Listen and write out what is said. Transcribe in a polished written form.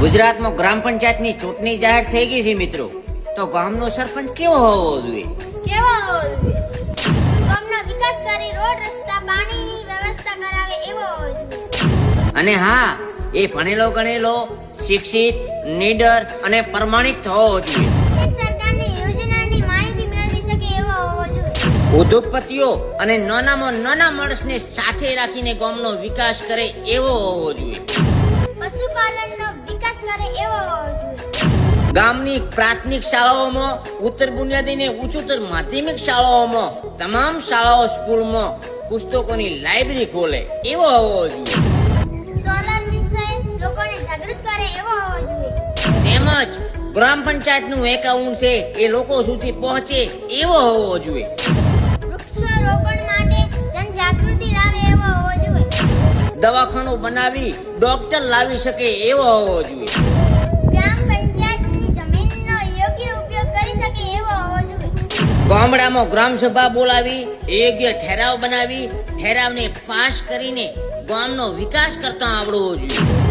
ગુજરાતમાં ગ્રામ પંચાયતની ચૂંટણી જાહેર થઈ ગઈ છે મિત્રો. તો ગામનો સરપંચ કેવો હોવો જોઈએ? ગામનો વિકાસ કરી રોડ રસ્તા પાણીની વ્યવસ્થા કરાવે એવો હોવો જોઈએ. અને હા, એ ભણેલો ગણેલો, શિક્ષિત, નીડર અને પ્રમાણિક થવો જોઈએ. સરકારની યોજનાની માહિતી મેળવી શકે એવો હોવો જોઈએ. ઉદ્યોગપતિઓ અને નાનામાં નાના માણસને સાથે રાખીને ગામનો વિકાસ કરે એવો હોવો જોઈએ. પશુપાલનનો વિકાસ કરે એવો હોવો જોઈએ. ગામની પ્રાથમિક શાળાઓમાં, ઉત્તર બુનિયાદી ને ઉચ્ચતર માધ્યમિક શાળાઓમાં, તમામ શાળાઓ સ્કૂલમાં પુસ્તકોની લાઇબ્રેરી ખોલે એવો હોવો જોઈએ. સોલર વિશે લોકોને જાગૃત કરે એવો હોવો જોઈએ. તેમજ ગ્રામ પંચાયતનું એકાઉન્ટ છે એ લોકો સુધી પહોંચે એવો હોવો જોઈએ. વૃક્ષારોપણ માટે જનજાગૃતિ લાવે એવો હોવો જોઈએ. દવાખાનું બનાવી ડોક્ટર લાવી શકે એવો હોવો જોઈએ. ગ્રામ પંચાયતની જમીનનો યોગ્ય ઉપયોગ કરી શકે એવો હોવો જોઈએ. ગામડામાં ગ્રામ સભા બોલાવી યોગ્ય ઠરાવ બનાવી ઠરાવને પાસ કરીને ગામનો વિકાસ કરતા આવડવો જોઈએ.